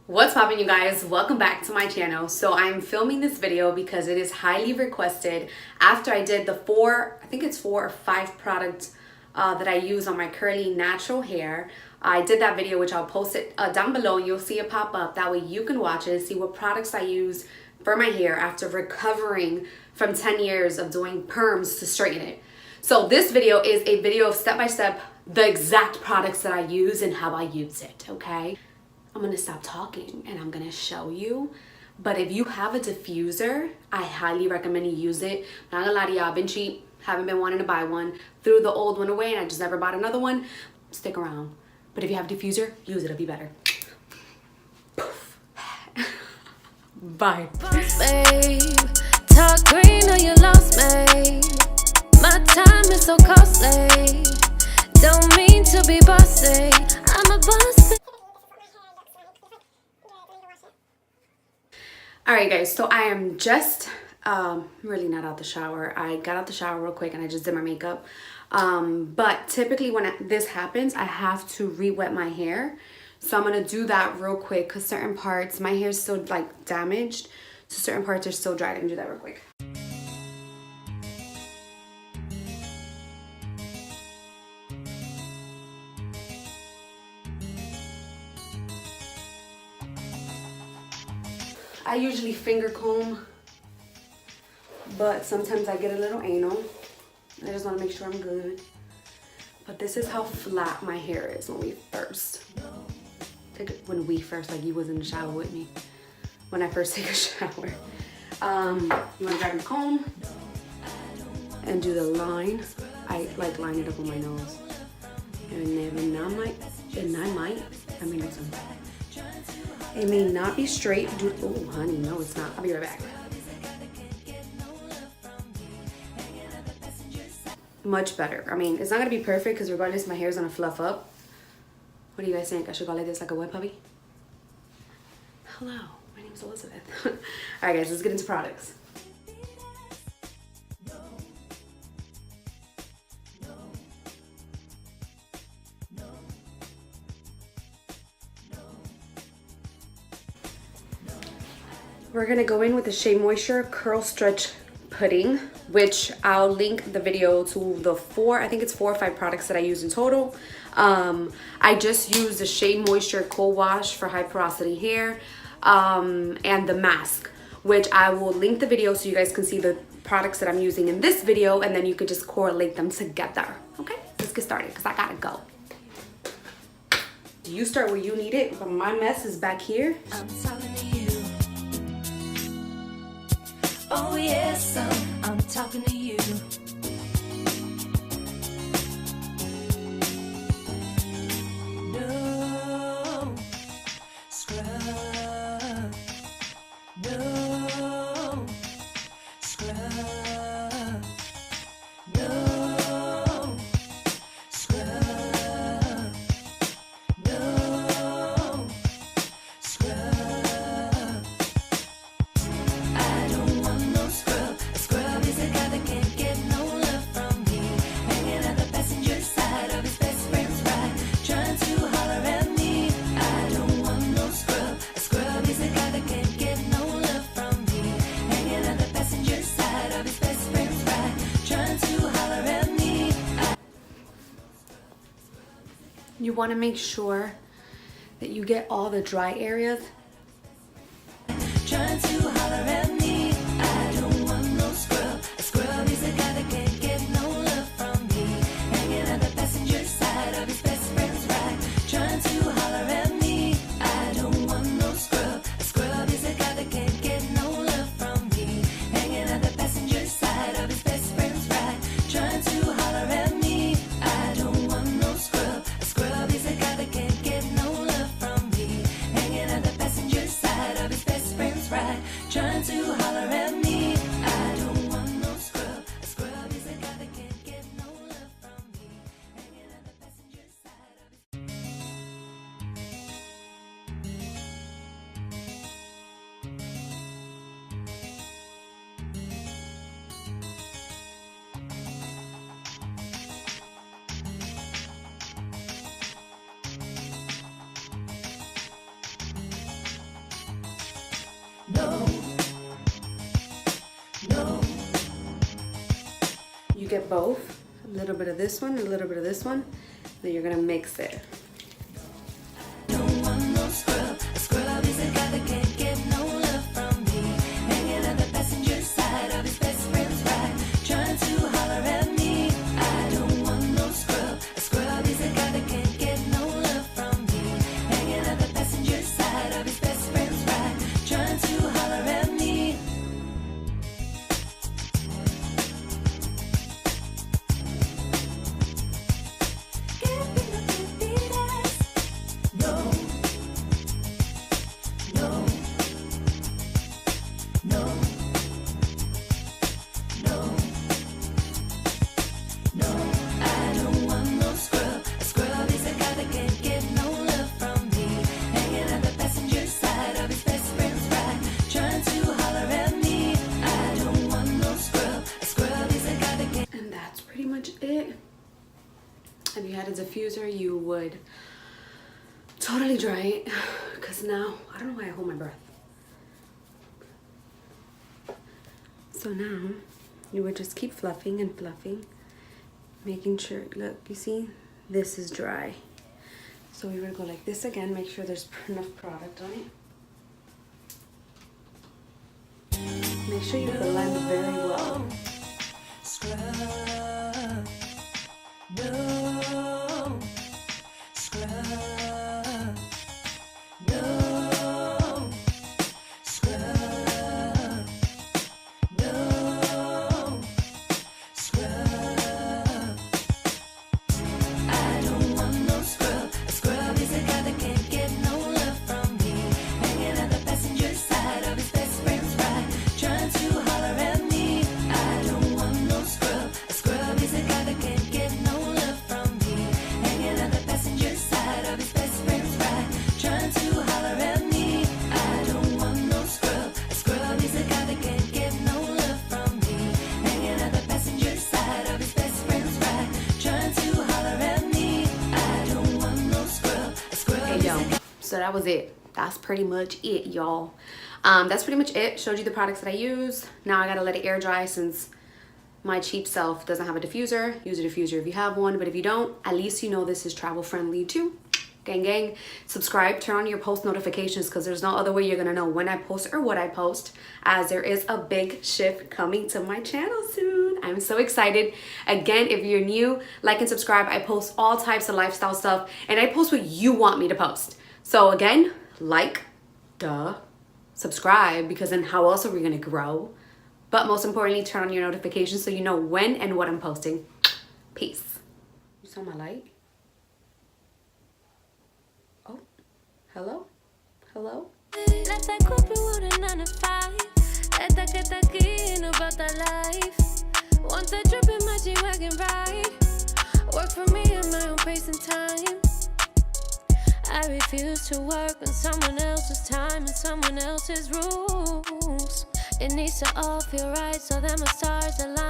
What's poppin', you guys? Welcome back to my channel. So I'm filming this video because it is highly requested after I did the four or five products that I use on my curly natural hair. I did that video, which I'll post it down below. You'll see it pop up. That way you can watch it, see what products I use for my hair after recovering from 10 years of doing perms to straighten it. So this video is a video of step-by-step, the exact products that I use and how I use it, okay? I'm gonna stop talking and I'm gonna show you. But if you have a diffuser, I highly recommend you use it. Not gonna lie to y'all, I've been cheap, haven't been wanting to buy one. Threw the old one away and I just never bought another one. Stick around. But if you have a diffuser, use it, it'll be better. Bye. Babe, talk green or you lost me. My time is so costly. Don't mean to be bossy. I'm a boss. Alright guys, so I am just really not out the shower. I got out the shower real quick and I just did my makeup. But typically when this happens, I have to re-wet my hair. So I'm gonna do that real quick because certain parts, my hair is still like damaged. So certain parts are still dry. I'm gonna do that real quick. I usually finger comb, but sometimes I get a little anal. I just want to make sure I'm good. But this is how flat my hair is when we first, like you was in the shower with me. When I first take a shower. You want to grab your comb and do the line. I like line it up on my nose. And I mean this one. It may not be straight. Oh, honey, no, it's not. I'll be right back. Much better. I mean, it's not gonna be perfect because regardless, my hair's gonna fluff up. What do you guys think? I should go like this, like a wet puppy? Hello, my name's Elizabeth. All right, guys, let's get into products. We're gonna go in with the Shea Moisture Curl Stretch Pudding, which I'll link the video to the I think it's 4 or 5 products that I use in total. I just use the Shea Moisture Cold Wash for high porosity hair and the mask, which I will link the video so you guys can see the products that I'm using in this video, and then you could just correlate them together. Okay, let's get started because I gotta go. You start where you need it, but my mess is back here. I'm talking to you. Oh yes, I'm talking to you. No scrub, no scrub, no scrub, no scrub. You want to make sure that you get all the dry areas. Trying to holler at me. I don't want no scrub. A scrub is a guy that can't get no love from me. Hanging at the passenger side of his best friend's ride. Trying to holler at me. I don't want no scrub. A scrub is a guy that can't get no love from me. Hanging at the passenger side of his best friend's ride. Trying to holler at me. I don't want no scrub. A scrub is a guy that can't get no love from me. Hanging at the passenger side of his best friend's ride. Trying to no, no. You get both, a little bit of this one, a little bit of this one, then you're gonna mix it. Don't want no scrub. A scrub is a guy that can't get no love from me. Hanging on the passenger side of his best friend's ride, trying to holler at me. I don't want no scrub. A scrub is a guy that can't get no love from me. Hanging on the passenger side of his best friend's ride, trying to holler at me. No, no, no, no, no. I don't want no scrub. A scrub is a guy that can't get no love from me. Hanging on the passenger side of his best friend's ride, trying to holler at me. I don't want no scrub. A scrub is a guy that can't. And that's pretty much it. If you had a diffuser, you would totally dry it. Because now, I don't know why I hold my breath. So now, you would just keep fluffing and fluffing, making sure, look, you see, this is dry. So we would go like this again, make sure there's enough product on it. Make sure you blend very well. Scrub, no, scrub, no, scrub, no, scrub. I don't want no scrub. A scrub is a guy that can't get no love from me. Hanging on the passenger side of his best friend's ride, trying to holler at me. I don't want no scrub. A scrub is a guy that can't get no love from me. Hanging on the passenger side of his best friend's ride, trying to holler at me. I don't want no scrub. A scrub is a guy that can't get no love from me. Hanging on the passenger side of his best friend's ride, trying to holler at me. I don't want no scrub. A scrub Hey is yo, a guy. so that was it. That's pretty much it, y'all. That's pretty much it. Showed you the products that I use. Now I gotta let it air dry since my cheap self doesn't have a diffuser. Use a diffuser if you have one, but if you don't, at least you know this is travel friendly too. Gang gang. Subscribe, turn on your post notifications because there's no other way you're gonna know when I post or what I post, as there is a big shift coming to my channel soon. I'm so excited. Again, if you're new, like and subscribe. I post all types of lifestyle stuff and I post what you want me to post. So again, like, subscribe, because then how else are we gonna grow? But most importantly, turn on your notifications so you know when and what I'm posting. Peace. You saw my light? Oh, hello? Hello? Left I could be with a 9 to 5. Esta que está aquí ain't about that life. Want a trip in my G-Wagon ride. Work for me at my own pace and time. I refuse to work on someone else's time and someone else's rules. It needs to all feel right so that my stars align.